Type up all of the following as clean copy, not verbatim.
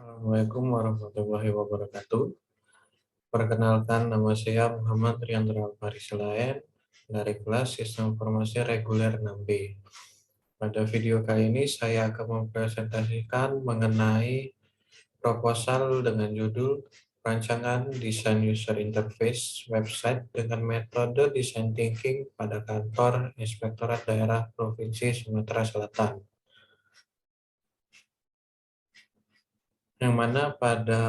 Assalamualaikum warahmatullahi wabarakatuh. Perkenalkan, nama saya Muhammad Riandra Parisilaen dari kelas Sistem Informasi Reguler 6B. Pada video kali ini saya akan mempresentasikan mengenai proposal dengan judul Rancangan Desain User Interface Website dengan Metode Design Thinking pada Kantor Inspektorat Daerah Provinsi Sumatera Selatan. Yang mana pada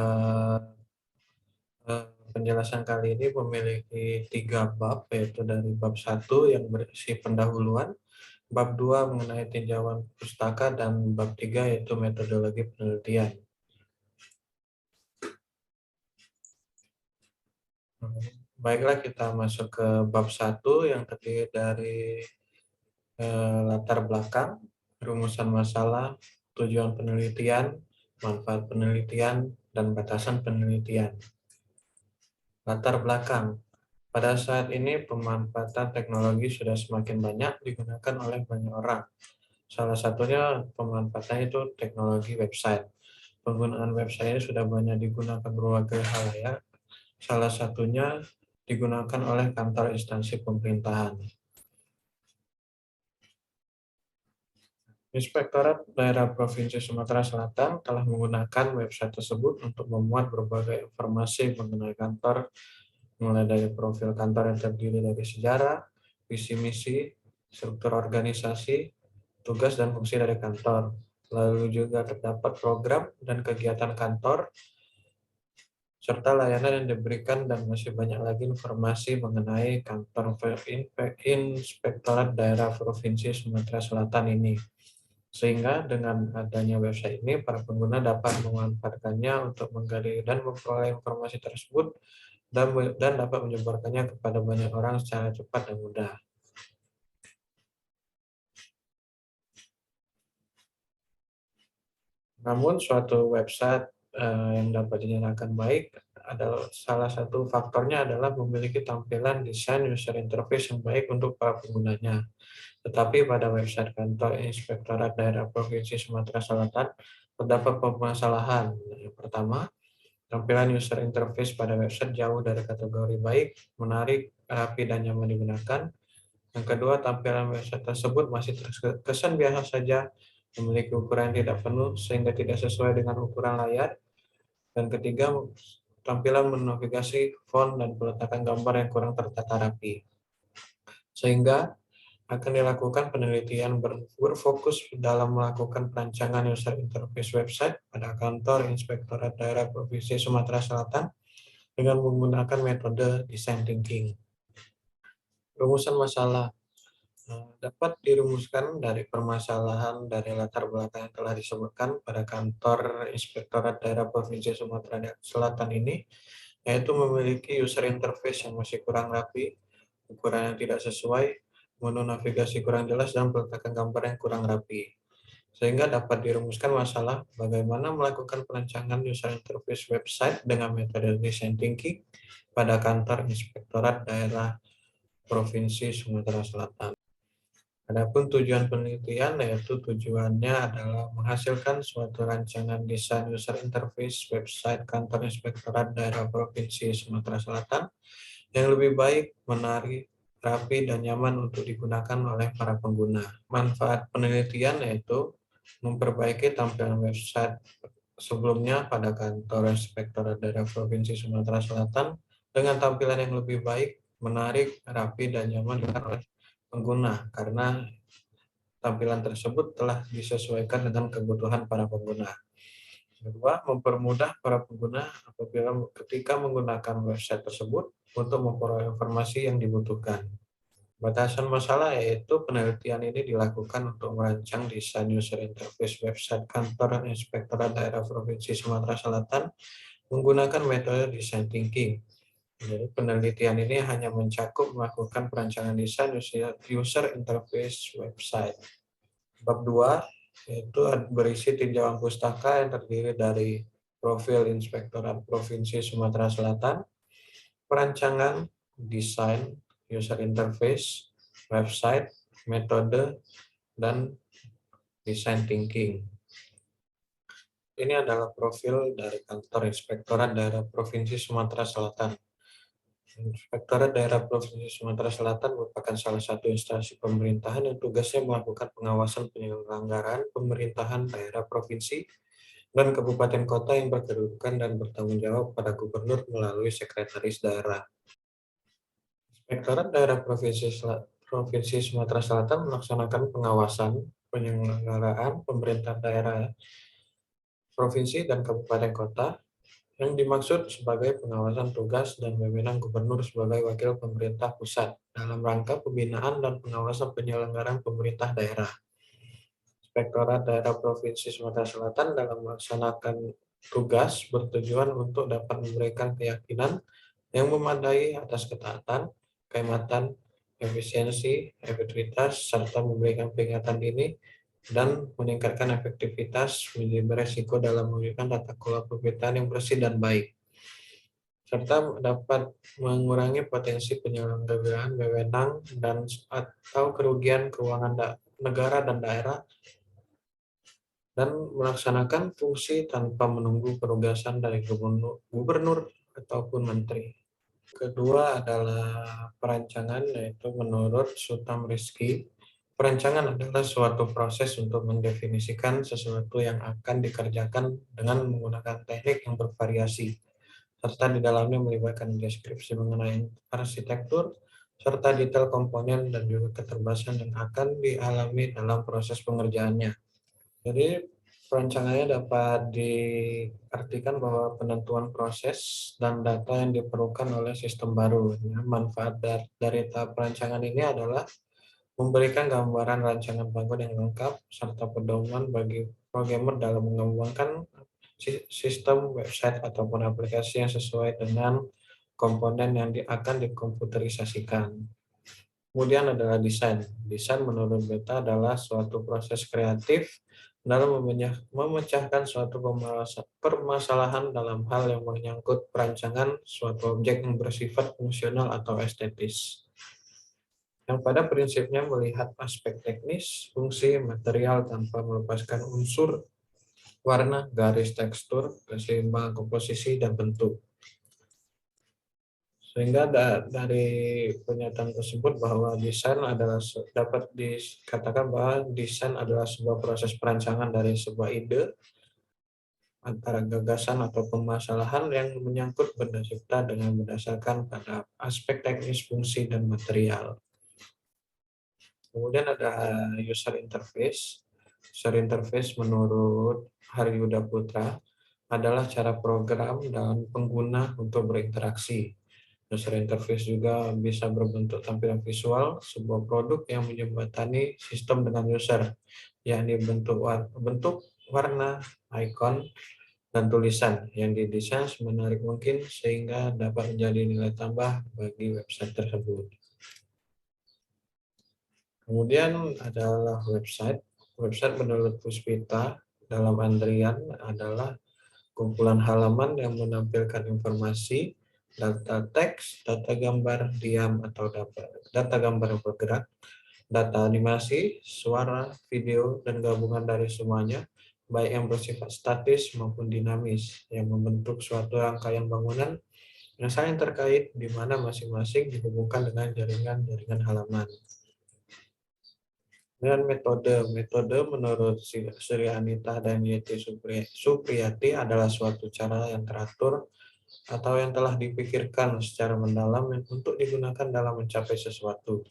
penjelasan kali ini memiliki 3 bab, yaitu dari bab 1 yang berisi pendahuluan, bab 2 mengenai tinjauan pustaka, dan bab 3 yaitu metodologi penelitian. Baiklah, kita masuk ke bab 1 yang terdiri dari latar belakang, rumusan masalah, tujuan penelitian, manfaat penelitian, dan batasan penelitian. Latar belakang. Pada saat ini pemanfaatan teknologi sudah semakin banyak digunakan oleh banyak orang. Salah satunya pemanfaatannya itu teknologi website. Penggunaan website ini sudah banyak digunakan berbagai halayak. Salah satunya digunakan oleh kantor instansi pemerintahan. Inspektorat Daerah Provinsi Sumatera Selatan telah menggunakan website tersebut untuk memuat berbagai informasi mengenai kantor, mulai dari profil kantor yang terdiri dari sejarah, visi misi, struktur organisasi, tugas dan fungsi dari kantor. Lalu juga terdapat program dan kegiatan kantor, serta layanan yang diberikan, dan masih banyak lagi informasi mengenai kantor Inspektorat Daerah Provinsi Sumatera Selatan ini. Sehingga dengan adanya website ini, para pengguna dapat memanfaatkannya untuk menggali dan memperoleh informasi tersebut dan dapat menyebarkannya kepada banyak orang secara cepat dan mudah. Namun suatu website yang dapat dinyatakan baik adalah salah satu faktornya adalah memiliki tampilan desain user interface yang baik untuk para penggunanya. Tetapi pada website kantor Inspektorat Daerah Provinsi Sumatera Selatan terdapat permasalahan. Yang pertama, tampilan user interface pada website jauh dari kategori baik, menarik, rapi, dan nyaman digunakan. Yang kedua, tampilan website tersebut masih terkesan biasa saja, memiliki ukuran yang tidak penuh sehingga tidak sesuai dengan ukuran layar. Dan ketiga, tampilan menavigasi font dan peletakan gambar yang kurang tertata rapi. Sehingga akan dilakukan penelitian berfokus dalam melakukan perancangan user interface website pada kantor Inspektorat Daerah Provinsi Sumatera Selatan dengan menggunakan metode design thinking. Rumusan masalah dapat dirumuskan dari permasalahan dari latar belakang yang telah disebutkan pada kantor Inspektorat Daerah Provinsi Sumatera Selatan ini, yaitu memiliki user interface yang masih kurang rapi, ukuran yang tidak sesuai, menu navigasi kurang jelas, dan peletakan gambar yang kurang rapi. Sehingga dapat dirumuskan masalah bagaimana melakukan perancangan user interface website dengan metode design thinking pada kantor Inspektorat Daerah Provinsi Sumatera Selatan. Adapun tujuan penelitian, yaitu tujuannya adalah menghasilkan suatu rancangan desain user interface website kantor Inspektorat Daerah Provinsi Sumatera Selatan yang lebih baik, menarik, rapi, dan nyaman untuk digunakan oleh para pengguna. Manfaat penelitian yaitu memperbaiki tampilan website sebelumnya pada kantor Inspektorat Daerah Provinsi Sumatera Selatan dengan tampilan yang lebih baik, menarik, rapi, dan nyaman digunakan oleh pengguna karena tampilan tersebut telah disesuaikan dengan kebutuhan para pengguna. Kedua, mempermudah para pengguna apabila ketika menggunakan website tersebut untuk memperoleh informasi yang dibutuhkan. Batasan masalah yaitu penelitian ini dilakukan untuk merancang desain user interface website kantor Inspektorat Daerah Provinsi Sumatera Selatan menggunakan metode design thinking. Jadi penelitian ini hanya mencakup melakukan perancangan desain user interface website. Bab 2 yaitu berisi tinjauan pustaka yang terdiri dari profil Inspektorat Provinsi Sumatera Selatan, perancangan desain user interface website, metode, dan design thinking. Ini adalah profil dari kantor Inspektorat Daerah Provinsi Sumatera Selatan. Inspektorat Daerah Provinsi Sumatera Selatan merupakan salah satu instansi pemerintahan yang tugasnya melakukan pengawasan penyelenggaraan pemerintahan daerah provinsi dan kabupaten kota yang berkedudukan dan bertanggung jawab pada gubernur melalui sekretaris daerah. Inspektorat Daerah Provinsi Sumatera Selatan melaksanakan pengawasan penyelenggaraan pemerintah daerah provinsi dan kabupaten kota yang dimaksud sebagai pengawasan tugas dan wewenang gubernur sebagai wakil pemerintah pusat dalam rangka pembinaan dan pengawasan penyelenggaraan pemerintah daerah. Inspektorat Daerah Provinsi Sumatera Selatan dalam melaksanakan tugas bertujuan untuk dapat memberikan keyakinan yang memadai atas ketaatan, kehormatan, efisiensi, efektivitas, serta memberikan peringatan dini dan meningkatkan efektivitas manajemen beresiko dalam mewujudkan tata kelola pemerintahan yang bersih dan baik, serta dapat mengurangi potensi penyalahgunaan wewenang dan atau kerugian keuangan negara dan daerah, dan melaksanakan fungsi tanpa menunggu penugasan dari gubernur ataupun menteri. Kedua adalah perancangan, yaitu menurut Sutam Rizky, perancangan adalah suatu proses untuk mendefinisikan sesuatu yang akan dikerjakan dengan menggunakan teknik yang bervariasi, serta di dalamnya melibatkan deskripsi mengenai arsitektur, serta detail komponen dan juga keterbatasan yang akan dialami dalam proses pengerjaannya. Jadi perancangannya dapat diartikan bahwa penentuan proses dan data yang diperlukan oleh sistem baru. Ya, manfaat dari tahap perancangan ini adalah memberikan gambaran rancangan bangun yang lengkap serta pedoman bagi programmer dalam mengembangkan sistem website ataupun aplikasi yang sesuai dengan komponen yang akan dikomputerisasikan. Kemudian adalah desain. Desain menurut Beta adalah suatu proses kreatif dalam memecahkan suatu permasalahan dalam hal yang menyangkut perancangan suatu objek yang bersifat fungsional atau estetis, yang pada prinsipnya melihat aspek teknis, fungsi, material tanpa melepaskan unsur warna, garis, tekstur, keseimbangan komposisi, dan bentuk. Sehingga dari pernyataan tersebut bahwa desain adalah dapat dikatakan bahwa desain adalah sebuah proses perancangan dari sebuah ide antara gagasan atau permasalahan yang menyangkut benda cipta dengan berdasarkan pada aspek teknis, fungsi, dan material. Kemudian ada user interface. User interface menurut Haryuda Putra adalah cara program dan pengguna untuk berinteraksi. User interface juga bisa berbentuk tampilan visual sebuah produk yang menjembatani sistem dengan user, yakni bentuk warna, ikon, dan tulisan yang didesain semenarik mungkin sehingga dapat menjadi nilai tambah bagi website tersebut. Kemudian adalah website. Website menurut Puspita dalam Andrian adalah kumpulan halaman yang menampilkan informasi, data teks, data gambar diam atau data gambar bergerak, data animasi, suara, video, dan gabungan dari semuanya, baik yang bersifat statis maupun dinamis, yang membentuk suatu rangkaian bangunan yang saling terkait di mana masing-masing dihubungkan dengan jaringan-jaringan halaman. Dengan metode menurut Sri Anita dan Yeti Supriyati adalah suatu cara yang teratur atau yang telah dipikirkan secara mendalam untuk digunakan dalam mencapai sesuatu,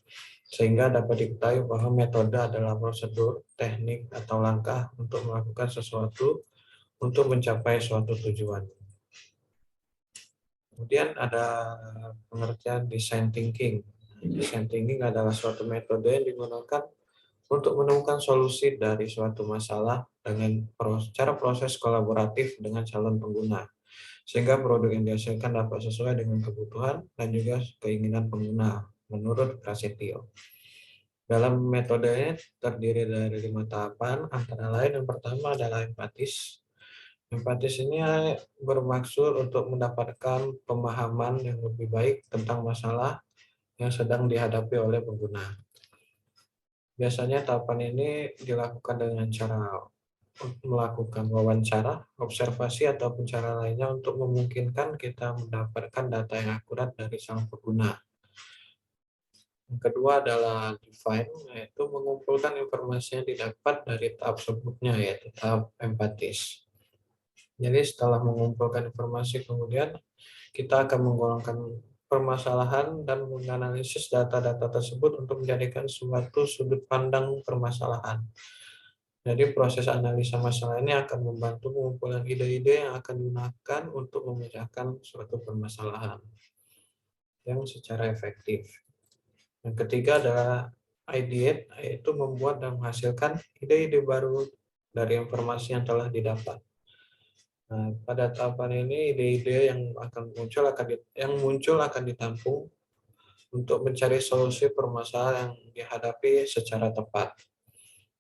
sehingga dapat diketahui bahwa metode adalah prosedur, teknik, atau langkah untuk melakukan sesuatu untuk mencapai suatu tujuan. Kemudian ada pengertian design thinking. Design thinking adalah suatu metode yang digunakan untuk menemukan solusi dari suatu masalah dengan cara proses kolaboratif dengan calon pengguna, sehingga produk yang dihasilkan dapat sesuai dengan kebutuhan dan juga keinginan pengguna, menurut Prasetyo. Dalam metodenya terdiri dari 5 tahapan, antara lain yang pertama adalah empatis. Empatis ini bermaksud untuk mendapatkan pemahaman yang lebih baik tentang masalah yang sedang dihadapi oleh pengguna. Biasanya tahapan ini dilakukan dengan cara melakukan wawancara, observasi, ataupun cara lainnya untuk memungkinkan kita mendapatkan data yang akurat dari sang pengguna. Yang kedua adalah define, yaitu mengumpulkan informasi yang didapat dari tahap sebelumnya, yaitu tahap empatis. Jadi setelah mengumpulkan informasi, kemudian kita akan menggolongkan permasalahan dan menganalisis data-data tersebut untuk menjadikan suatu sudut pandang permasalahan. Jadi proses analisa masalah ini akan membantu pengumpulan ide-ide yang akan digunakan untuk memecahkan suatu permasalahan yang secara efektif. Yang ketiga adalah ideate, yaitu membuat dan menghasilkan ide-ide baru dari informasi yang telah didapat. Nah, pada tahapan ini ide-ide yang muncul akan ditampung untuk mencari solusi permasalahan yang dihadapi secara tepat.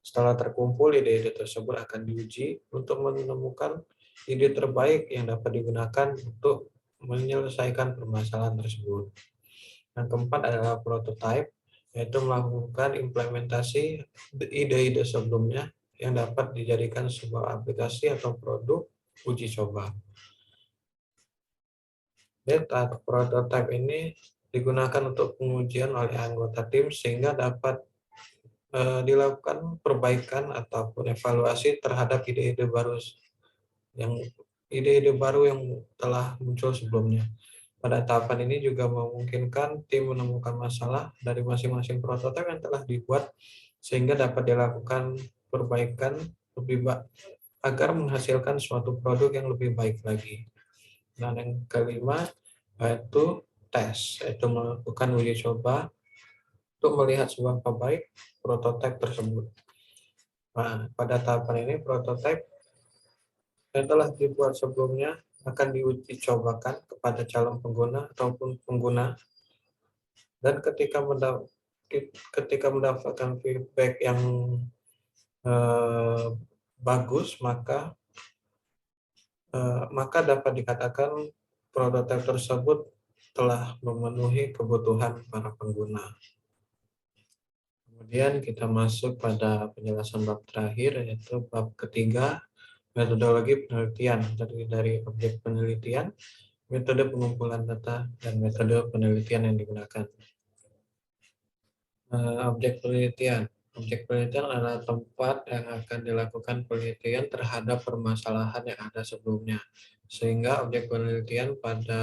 Setelah terkumpul, ide-ide tersebut akan diuji untuk menemukan ide terbaik yang dapat digunakan untuk menyelesaikan permasalahan tersebut. Yang keempat adalah prototype, yaitu melakukan implementasi ide-ide sebelumnya yang dapat dijadikan sebuah aplikasi atau produk uji coba. Prototype ini digunakan untuk pengujian oleh anggota tim sehingga dapat dilakukan perbaikan ataupun evaluasi terhadap yang ide-ide baru yang telah muncul sebelumnya. Pada tahapan ini juga memungkinkan tim menemukan masalah dari masing-masing prototipe yang telah dibuat sehingga dapat dilakukan perbaikan agar menghasilkan suatu produk yang lebih baik lagi. Dan yang kelima yaitu tes, yaitu melakukan uji coba untuk melihat seberapa baik prototipe tersebut. Nah, pada tahapan ini prototipe yang telah dibuat sebelumnya akan diuji cobakan kepada calon pengguna ataupun pengguna, dan ketika mendapatkan feedback yang bagus, maka dapat dikatakan prototipe tersebut telah memenuhi kebutuhan para pengguna. Kemudian kita masuk pada penjelasan bab terakhir, yaitu bab ketiga, metodologi penelitian, terdiri dari objek penelitian, metode pengumpulan data, dan metode penelitian yang digunakan. Objek penelitian. Objek penelitian adalah tempat yang akan dilakukan penelitian terhadap permasalahan yang ada sebelumnya. Sehingga objek penelitian pada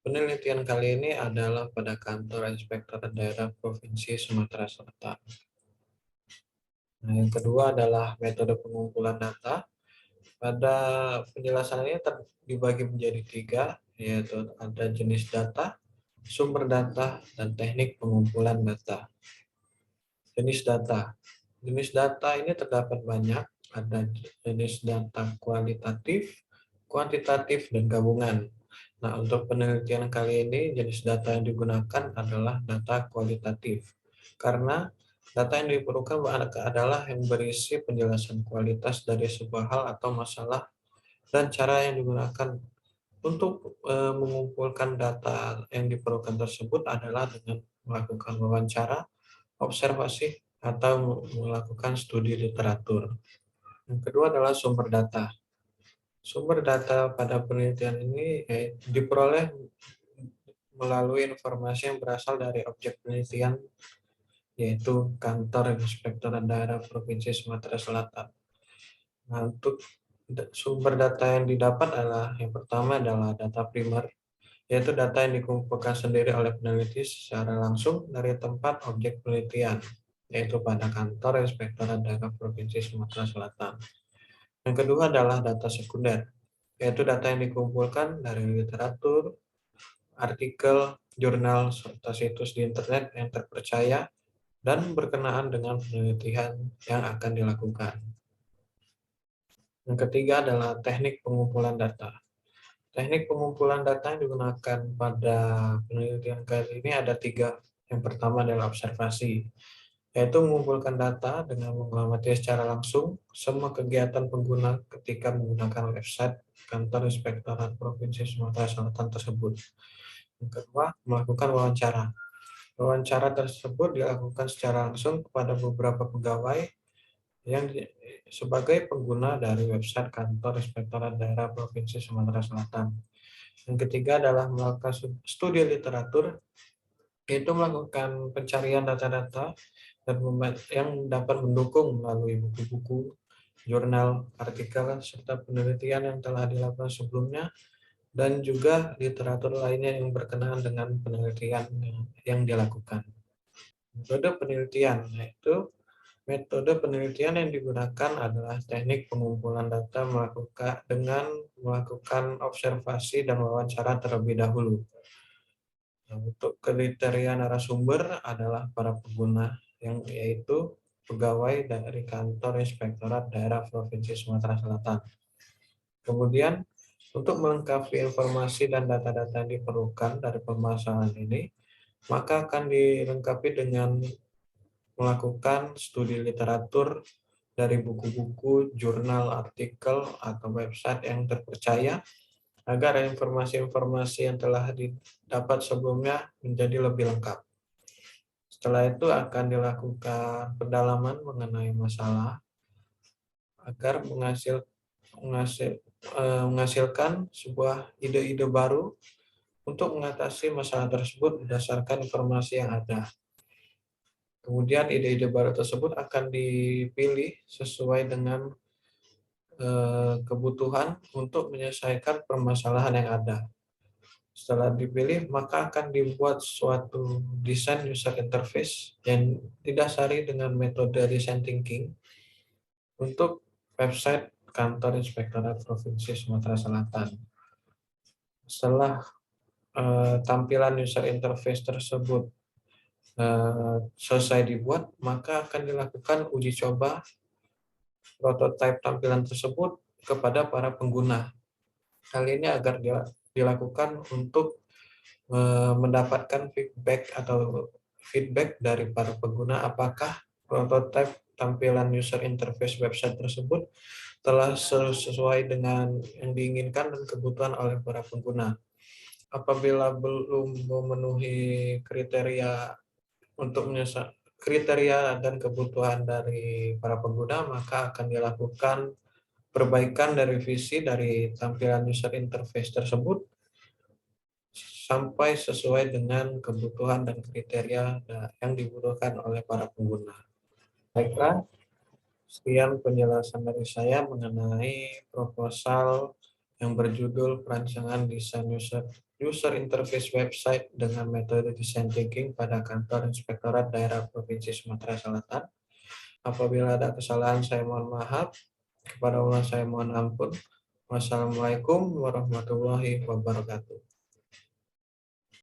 penelitian kali ini adalah pada kantor Inspektorat Daerah Provinsi Sumatera Selatan. Nah, yang kedua adalah metode pengumpulan data. Pada penjelasan ini dibagi menjadi tiga, yaitu ada jenis data, sumber data, dan teknik pengumpulan data. Jenis data. Jenis data ini terdapat banyak, ada jenis data kualitatif, kuantitatif, dan gabungan. Nah, untuk penelitian kali ini, jenis data yang digunakan adalah data kualitatif. Karena data yang diperlukan adalah yang berisi penjelasan kualitas dari sebuah hal atau masalah, dan cara yang digunakan untuk mengumpulkan data yang diperlukan tersebut adalah dengan melakukan wawancara, observasi, atau melakukan studi literatur. Yang kedua adalah sumber data. Sumber data pada penelitian ini diperoleh melalui informasi yang berasal dari objek penelitian, yaitu Kantor Inspektorat Daerah Provinsi Sumatera Selatan. Nah, untuk sumber data yang didapat adalah yang pertama adalah data primer, yaitu data yang dikumpulkan sendiri oleh peneliti secara langsung dari tempat objek penelitian, yaitu pada Kantor Inspektorat Daerah Provinsi Sumatera Selatan. Yang kedua adalah data sekunder, yaitu data yang dikumpulkan dari literatur, artikel, jurnal, serta situs di internet yang terpercaya dan berkenaan dengan penelitian yang akan dilakukan. Yang ketiga adalah teknik pengumpulan data. Teknik pengumpulan data yang digunakan pada penelitian kali ini ada tiga. Yang pertama adalah observasi, yaitu mengumpulkan data dengan mengamati secara langsung semua kegiatan pengguna ketika menggunakan website Kantor Inspektorat Provinsi Sumatera Selatan tersebut. Yang kedua, melakukan wawancara. Wawancara tersebut dilakukan secara langsung kepada beberapa pegawai sebagai pengguna dari website kantor Inspektorat Daerah Provinsi Sumatera Selatan. Yang ketiga adalah melakukan studi literatur, yaitu melakukan pencarian data-data dan yang dapat mendukung melalui buku-buku, jurnal, artikel, serta penelitian yang telah dilakukan sebelumnya, dan juga literatur lainnya yang berkenaan dengan penelitian yang dilakukan. Metode penelitian yang digunakan adalah teknik pengumpulan data dengan melakukan observasi dan wawancara terlebih dahulu. Nah, untuk kriteria narasumber adalah para pengguna, yaitu pegawai dari kantor Inspektorat Daerah Provinsi Sumatera Selatan. Kemudian, untuk melengkapi informasi dan data-data yang diperlukan dari permasalahan ini, maka akan dilengkapi dengan melakukan studi literatur dari buku-buku, jurnal, artikel, atau website yang terpercaya agar informasi-informasi yang telah didapat sebelumnya menjadi lebih lengkap. Setelah itu akan dilakukan pendalaman mengenai masalah agar menghasilkan sebuah ide-ide baru untuk mengatasi masalah tersebut berdasarkan informasi yang ada. Kemudian ide-ide baru tersebut akan dipilih sesuai dengan kebutuhan untuk menyelesaikan permasalahan yang ada. Setelah dipilih, maka akan dibuat suatu desain user interface yang didasari dengan metode design thinking untuk website kantor Inspektorat Provinsi Sumatera Selatan. Setelah tampilan user interface tersebut selesai dibuat, maka akan dilakukan uji coba prototipe tampilan tersebut kepada para pengguna. Hal ini agar dilakukan untuk mendapatkan feedback dari para pengguna apakah prototipe tampilan user interface website tersebut telah sesuai dengan yang diinginkan dan kebutuhan oleh para pengguna. Apabila belum memenuhi kriteria dan kebutuhan dari para pengguna, maka akan dilakukan perbaikan dan revisi dari tampilan user interface tersebut sampai sesuai dengan kebutuhan dan kriteria yang dibutuhkan oleh para pengguna. Baiklah, sekian penjelasan dari saya mengenai proposal yang berjudul perancangan desain user interface website dengan metode design thinking pada kantor Inspektorat Daerah Provinsi Sumatera Selatan. Apabila ada kesalahan, saya mohon maaf. Kepada Allah saya mohon ampun. Wassalamualaikum warahmatullahi wabarakatuh.